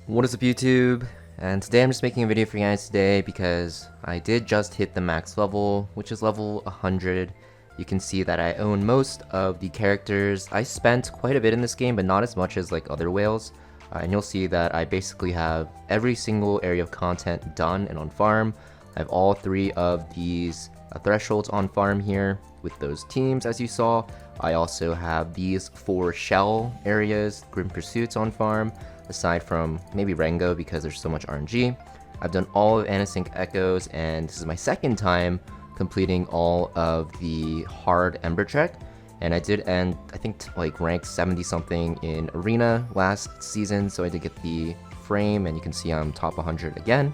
What is up, YouTube? And today I'm just making a video for you guys today because I did just hit the max level, which is level 100. You can see that I own most of the characters. I spent quite a bit in this game, but not as much as like other whales. And you'll see that I basically have every single area of content done and on farm. I have all three of these thresholds on farm here with those teams, as you saw. I also have these 4 shell areas, Grim Pursuits on farm, aside from maybe Rengo because there's so much RNG. I've done all of Anasync Echoes, and this is my second time completing all of the hard Ember check. And I did end, I think, like rank 70 something in Arena last season, so I did get the frame, and you can see I'm top 100 again.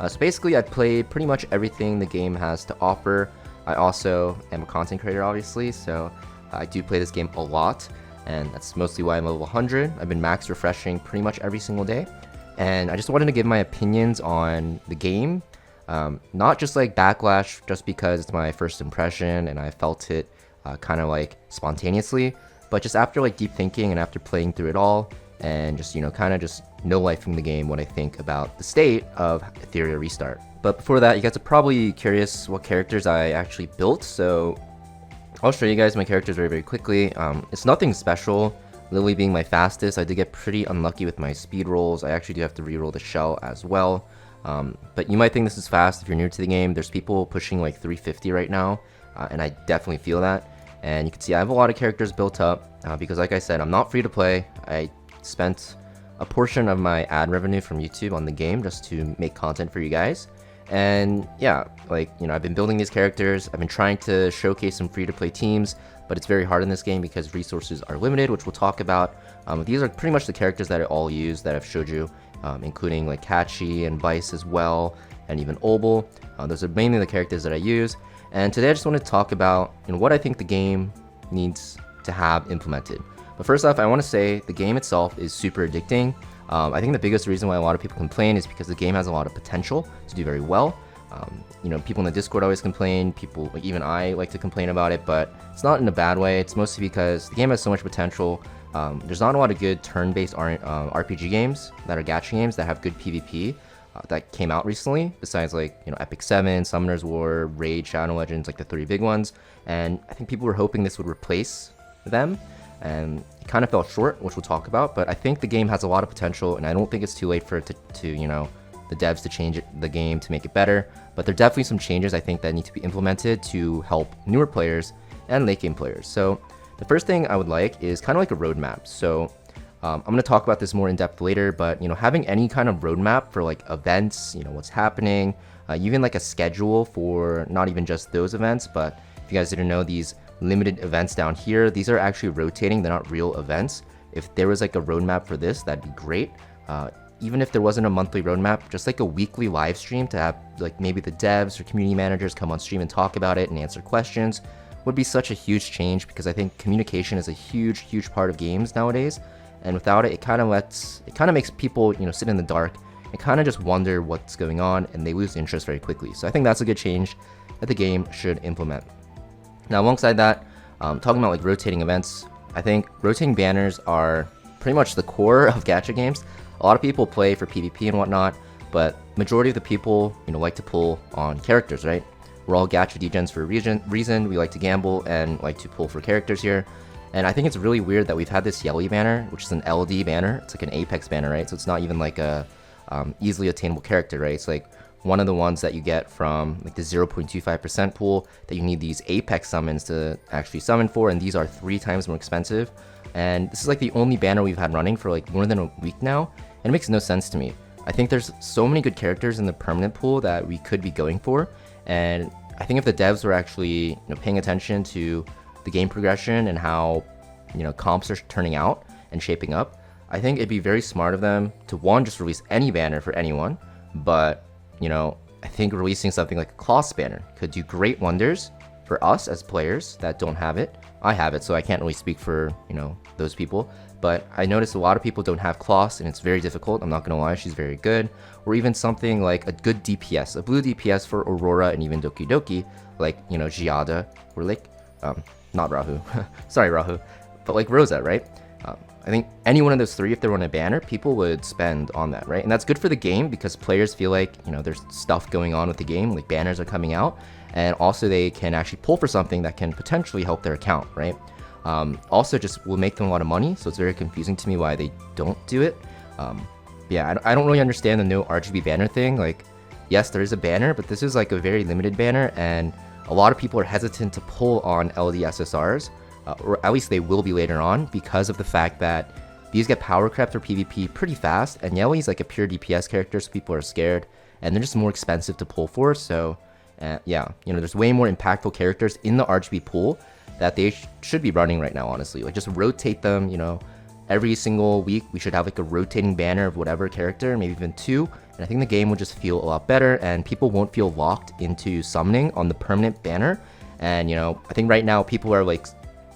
So basically, I played pretty much everything the game has to offer. I also am a content creator, obviously, so I do play this game a lot, and that's mostly why I'm level 100. I've been max refreshing pretty much every single day, and I just wanted to give my opinions on the game. Not just like backlash just because it's my first impression and I felt it kind of like spontaneously, but just after like deep thinking and after playing through it all and just, you know, kind of just no-lifing the game, what I think about the state of Etheria Restart. But before that, you guys are probably curious what characters I actually built, so I'll show you guys my characters very quickly. It's nothing special. Lily being my fastest, I did get pretty unlucky with my speed rolls. I actually do have to reroll the shell as well. But you might think this is fast if you're new to the game. There's people pushing like 350 right now, and I definitely feel that. And you can see I have a lot of characters built up because, like I said, I'm not free to play. I spent a portion of my ad revenue from YouTube on the game just to make content for you guys. And yeah, like, you know, I've been building these characters. I've been trying to showcase some free-to-play teams, but it's very hard in this game because resources are limited, which we'll talk about. These are pretty much the characters that I all use that I've showed you, including like Catchy and Vice as well, and even Obel. Those are mainly the characters that I use. And today I just want to talk about, you know, what I think the game needs to have implemented. But first off, I want to say the game itself is super addicting. I think the biggest reason why a lot of people complain is because the game has a lot of potential to do very well. You know, people in the Discord always complain, people, like even I like to complain about it, but it's not in a bad way. It's mostly because the game has so much potential. There's not a lot of good turn-based RPG games that are gacha games that have good PvP that came out recently, besides like, you know, Epic 7, Summoner's War, Raid, Shadow Legends, like the 3 big ones. And I think people were hoping this would replace them, and it kind of fell short, which we'll talk about. But I think the game has a lot of potential, and I don't think it's too late for it to you know, the devs to change the game to make it better. But there are definitely some changes I think that need to be implemented to help newer players and late game players. So the first thing I would like is kind of like a roadmap. So I'm going to talk about this more in depth later, but, you know, having any kind of roadmap for like events, you know, what's happening, even like a schedule for not even just those events, but if you guys didn't know, these limited events down here, these are actually rotating, they're not real events. If there was like a roadmap for this, that'd be great. Even if there wasn't a monthly roadmap, just like a weekly live stream to have like maybe the devs or community managers come on stream and talk about it and answer questions would be such a huge change, because I think communication is a huge part of games nowadays. And without it, it kind of makes people, you know, sit in the dark and kind of just wonder what's going on, and they lose interest very quickly. So I think that's a good change that the game should implement. Now, alongside that, talking about like rotating events, I think rotating banners are pretty much the core of gacha games. A lot of people play for PvP and whatnot, but majority of the people, you know, like to pull on characters, right? We're all gacha degens for a reason. We like to gamble and like to pull for characters here. And I think it's really weird that we've had this Yelly banner, which is an LD banner. It's like an Apex banner, right? So it's not even like a easily attainable character, right? It's like one of the ones that you get from like the 0.25% pool that you need these Apex summons to actually summon for, and these are 3 times more expensive. And this is like the only banner we've had running for like more than a week now, and it makes no sense to me. I think there's so many good characters in the permanent pool that we could be going for, and I think if the devs were actually, you know, paying attention to the game progression and how, you know, comps are turning out and shaping up, I think it'd be very smart of them to, one, just release any banner for anyone, but, you know, I think releasing something like a Kloss banner could do great wonders for us as players that don't have it. I have it, so I can't really speak for, you know, those people, but I noticed a lot of people don't have Kloss, and it's very difficult. I'm not gonna lie, she's very good. Or even something like a good DPS, a blue DPS for Aurora and even Doki Doki, like, you know, Giada, or like, not Rahu, sorry Rahu, but like Rosa, right? I think any one of those three, if they were on a banner, people would spend on that, right? And that's good for the game because players feel like, you know, there's stuff going on with the game, like banners are coming out, and also they can actually pull for something that can potentially help their account, right? Also just will make them a lot of money, so it's very confusing to me why they don't do it. Yeah, I don't really understand the no RGB banner thing. Like, yes, there is a banner, but this is like a very limited banner, and a lot of people are hesitant to pull on LD-SSRs, or at least they will be later on, because of the fact that these get power crept for PvP pretty fast, and Yeli's like a pure DPS character, so people are scared, and they're just more expensive to pull for. So yeah, you know, there's way more impactful characters in the RGB pool that they should be running right now, honestly. Like, just rotate them, you know, every single week we should have like a rotating banner of whatever character, maybe even two, and I think the game will just feel a lot better, and people won't feel locked into summoning on the permanent banner. And you know, I think right now people are like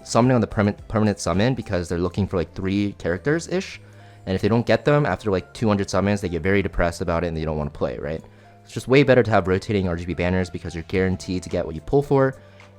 summoning on the permanent summon because they're looking for like 3 characters ish, and if they don't get them after like 200 summons, they get very depressed about it and they don't want to play, right? It's just way better to have rotating RGB banners because you're guaranteed to get what you pull for,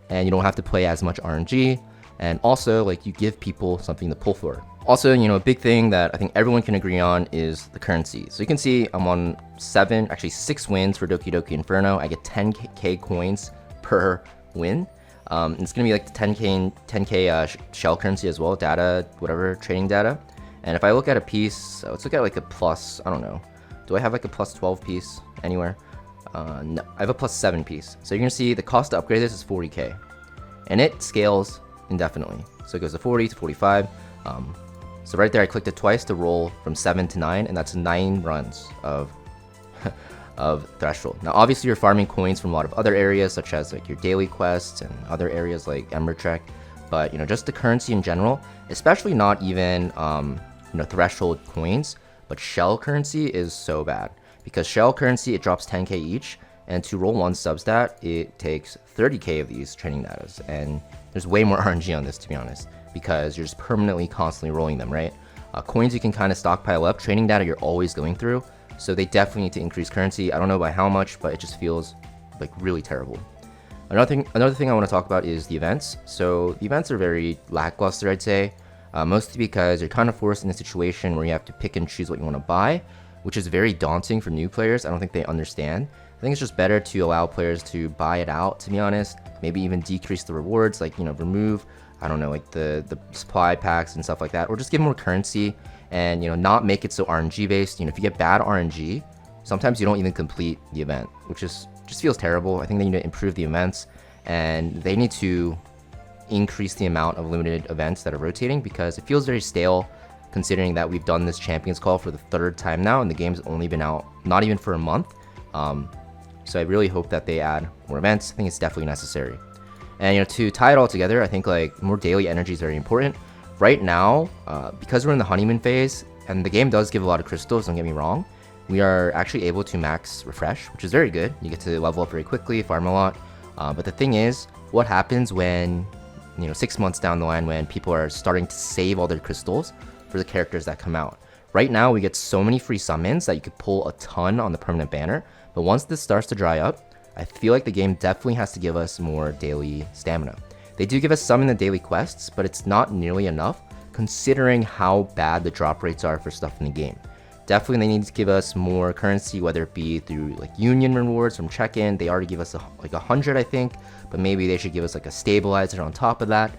and you don't have to play as much RNG, and also like you give people something to pull for. Also, you know, a big thing that I think everyone can agree on is the currency. So you can see I'm on 6 wins for Doki Doki Inferno. I get 10k coins per win. It's gonna be like the 10k shell currency as well, data, whatever, trading data. And if I look at a piece, let's look at like a plus, I don't know, do I have like a plus 12 piece anywhere? No, I have a plus 7 piece. So you're gonna see the cost to upgrade this is 40k, and it scales indefinitely. So it goes to 40 to 45. So right there, I clicked it twice to roll from 7 to 9, and that's 9 runs of threshold. Now obviously you're farming coins from a lot of other areas, such as like your daily quests and other areas like Ember Trek, but you know, just the currency in general, especially not even you know, threshold coins, but shell currency is so bad, because shell currency, it drops 10k each, and to roll 1 substat it takes 30k of these training datas, and there's way more RNG on this, to be honest, because you're just permanently constantly rolling them, right? Coins you can kind of stockpile up, training data you're always going through, so they definitely need to increase currency. I don't know by how much, but it just feels like really terrible. Another thing I want to talk about is the events. So the events are very lackluster, I'd say, mostly because you're kind of forced in a situation where you have to pick and choose what you want to buy, which is very daunting for new players. I don't think they understand. I think it's just better to allow players to buy it out, to be honest. Maybe even decrease the rewards, like, you know, remove, I don't know, like the supply packs and stuff like that, or just give more currency, and, you know, not make it so RNG based. You know, if you get bad RNG, sometimes you don't even complete the event, which is just feels terrible. I think they need to improve the events, and they need to increase the amount of limited events that are rotating, because it feels very stale considering that we've done this Champions Call for the 3rd time now, and the game's only been out not even for a month. So I really hope that they add more events. I think it's definitely necessary. And, you know, to tie it all together, I think like more daily energy is very important. Right now, because we're in the honeymoon phase, and the game does give a lot of crystals, don't get me wrong, we are actually able to max refresh, which is very good. You get to level up very quickly, farm a lot. But the thing is, what happens when, you know, 6 months down the line, when people are starting to save all their crystals for the characters that come out? Right now, we get so many free summons that you could pull a ton on the permanent banner. But once this starts to dry up, I feel like the game definitely has to give us more daily stamina. They do give us some in the daily quests, but it's not nearly enough considering how bad the drop rates are for stuff in the game. Definitely they need to give us more currency, whether it be through like union rewards from check-in. They already give us like 100, I think, but maybe they should give us like a stabilizer on top of that.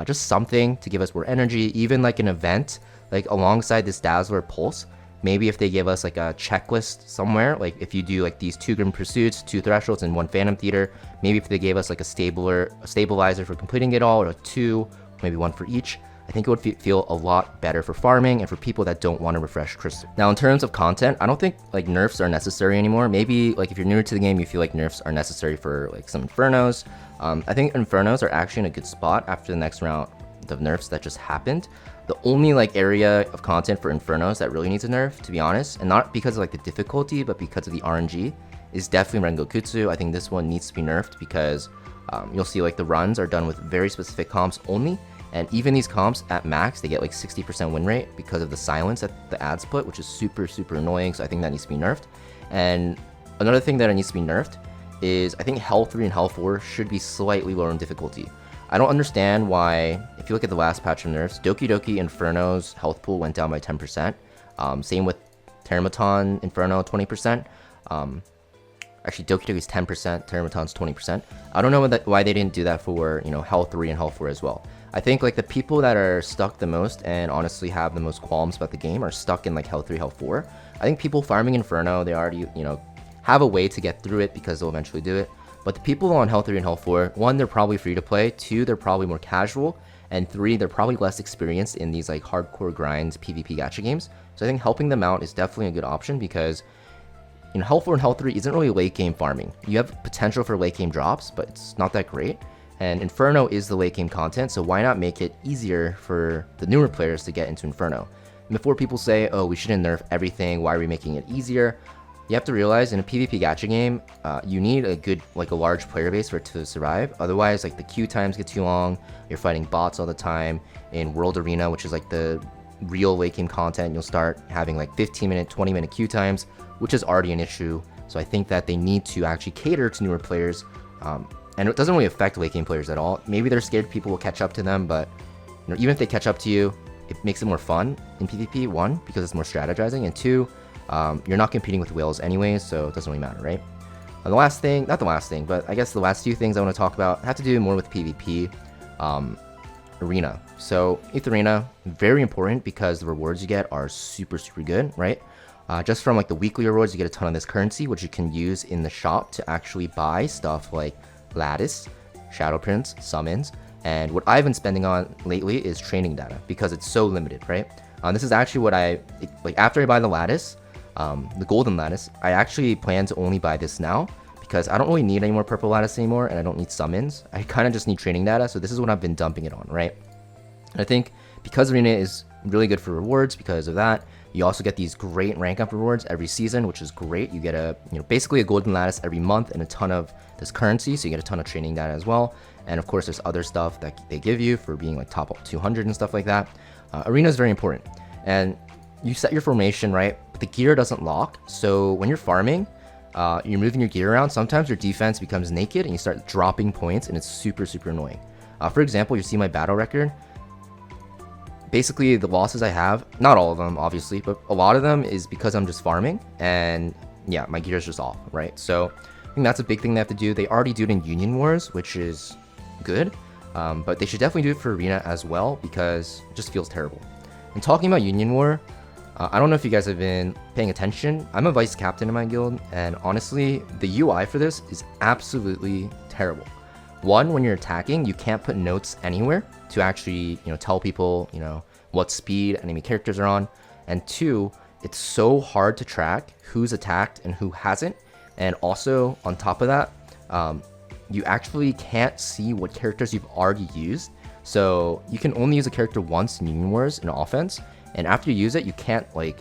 Just something to give us more energy, even like an event, like alongside this Dazzler Pulse. Maybe if they give us like a checklist somewhere, like if you do like these 2 Grim Pursuits, 2 Thresholds, and 1 Phantom Theater, maybe if they gave us like a stabilizer for completing it all, or 2, maybe 1 for each, I think it would feel a lot better for farming and for people that don't want to refresh crystal. Now in terms of content, I don't think like nerfs are necessary anymore. Maybe like if you're newer to the game, you feel like nerfs are necessary for like some Infernos. I think Infernos are actually in a good spot after the next round of nerfs that just happened. The only like area of content for Infernos that really needs a nerf, to be honest, and not because of like the difficulty, but because of the RNG, is definitely Rengokutsu. I think this one needs to be nerfed because you'll see like the runs are done with very specific comps only, and even these comps at max, they get like 60% win rate because of the silence that the ads put, which is super annoying. So I think that needs to be nerfed. And another thing that needs to be nerfed is I think Hell 3 and Hell 4 should be slightly lower in difficulty. I don't understand why, if you look at the last patch of nerfs, Doki Doki Inferno's health pool went down by 10%. Same with Teramaton Inferno, 20%. Actually, Doki Doki's 10%, Teramaton's 20%. I don't know why they didn't do that for, you know, Hell 3 and Hell 4 as well. I think like the people that are stuck the most and honestly have the most qualms about the game are stuck in like Hell 3, Hell 4. I think people farming Inferno, they already, you know, have a way to get through it because they'll eventually do it. But the people on Hell 3 and Hell 4, 1, they're probably free to play, 2, they're probably more casual, and 3, they're probably less experienced in these like hardcore grinds PvP gacha games. So I think helping them out is definitely a good option because, you know, Hell 4 and Hell 3 isn't really late game farming. You have potential for late game drops, but it's not that great. And Inferno is the late game content, so why not make it easier for the newer players to get into Inferno? And before people say, oh, we shouldn't nerf everything, why are we making it easier? You have to realize in a PvP gacha game, you need a good, like a large player base for it to survive. Otherwise, like the queue times get too long, you're fighting bots all the time. In World Arena, which is like the real late game content, you'll start having like 15-minute, 20-minute queue times, which is already an issue. So I think that they need to actually cater to newer players. And it doesn't really affect late game players at all. Maybe they're scared people will catch up to them, but you know, even if they catch up to you, it makes it more fun in PvP, 1, because it's more strategizing, and 2, you're not competing with whales anyways, so it doesn't really matter, right? The last thing, not the last thing, but I guess the last 2 things I want to talk about have to do more with PvP. Arena. So Etheria, very important because the rewards you get are super good, right? Just from like the weekly rewards, you get a ton of this currency, which you can use in the shop to actually buy stuff like Lattice, Shadow Prints, Summons, and what I've been spending on lately is training data because it's so limited, right? This is actually what like after I buy the Lattice, the Golden Lattice, I actually plan to only buy this now because I don't really need any more Purple Lattice anymore and I don't need Summons. I kind of just need training data, so this is what I've been dumping it on, right? And I think because Arena is really good for rewards because of that, you also get these great rank up rewards every season, which is great. You get a, you know, basically a Golden Lattice every month and a ton of this currency, so you get a ton of training data as well. And of course, there's other stuff that they give you for being like top 200 and stuff like that. Arena is very important, and you set your formation right, but the gear doesn't lock. So when you're farming, you're moving your gear around. Sometimes your defense becomes naked and you start dropping points, and it's super annoying. For example, you see my battle record. Basically, the losses I have, not all of them, obviously, but a lot of them is because I'm just farming, and yeah, my gear is just off, right? So I think that's a big thing they have to do. They already do it in Union Wars, which is good, but they should definitely do it for Arena as well because it just feels terrible. And talking about Union War, I don't know if you guys have been paying attention. I'm a vice captain in my guild, and honestly, the UI for this is absolutely terrible. 1, when you're attacking, you can't put notes anywhere to actually, you know, tell people, you know, what speed enemy characters are on. And 2, it's so hard to track who's attacked and who hasn't. And also, on top of that, you actually can't see what characters you've already used. So you can only use a character once in Union Wars in offense, and after you use it, you can't like,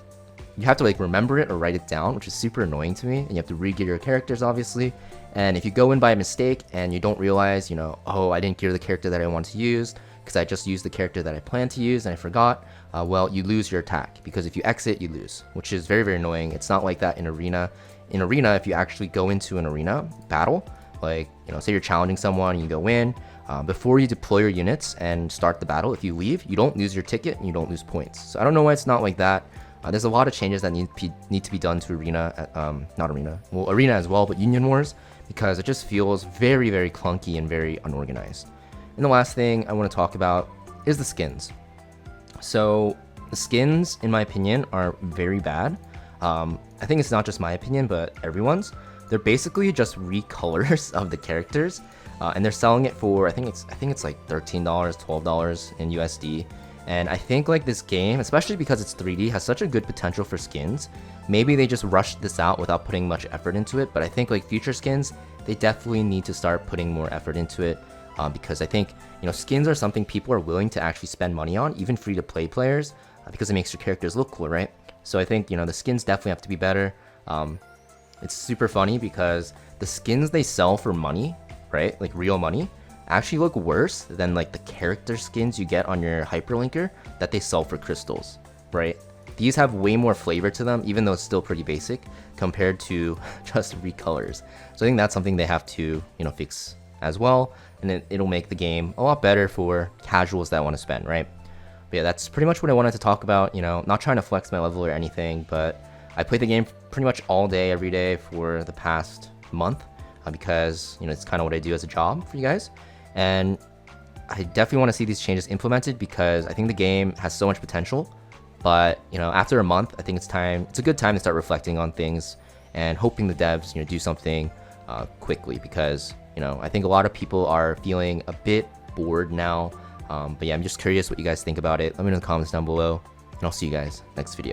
you have to like remember it or write it down, which is super annoying to me. And you have to re-gear your characters, obviously. And if you go in by mistake and you don't realize, you know, oh, I didn't gear the character that I want to use because I just used the character that I planned to use and I forgot, well, you lose your attack because if you exit, you lose, which is very annoying. It's not like that in Arena. In Arena, if you actually go into an arena battle, like, you know, say you're challenging someone and you go in, before you deploy your units and start the battle, if you leave, you don't lose your ticket and you don't lose points. So I don't know why it's not like that. There's a lot of changes that need to be done to Arena, not Arena, well, Arena as well, but Union Wars, because it just feels very clunky and very unorganized. And the last thing I want to talk about is the skins. So the skins, in my opinion, are very bad. I think it's not just my opinion, but everyone's. They're basically just recolors of the characters, and they're selling it for I think it's like $13, $12 in USD. And I think like this game, especially because it's 3D, has such a good potential for skins. Maybe they just rushed this out without putting much effort into it, but I think like future skins, they definitely need to start putting more effort into it, because I think, you know, skins are something people are willing to actually spend money on, even free-to-play players, because it makes your characters look cool, right? So I think, you know, the skins definitely have to be better. It's super funny because the skins they sell for money, right, like real money, actually look worse than like the character skins you get on your hyperlinker that they sell for crystals, right? These have way more flavor to them, even though it's still pretty basic compared to just recolors. So I think that's something they have to, you know, fix as well, and it'll make the game a lot better for casuals that want to spend, right? But yeah, that's pretty much what I wanted to talk about. You know, not trying to flex my level or anything, but I played the game pretty much all day, every day for the past month because, you know, it's kind of what I do as a job for you guys. And I definitely want to see these changes implemented because I think the game has so much potential. But, you know, after a month, I think it's a good time to start reflecting on things and hoping the devs, you know, do something quickly because, you know, I think a lot of people are feeling a bit bored now. But yeah, I'm just curious what you guys think about it. Let me know in the comments down below, and I'll see you guys next video.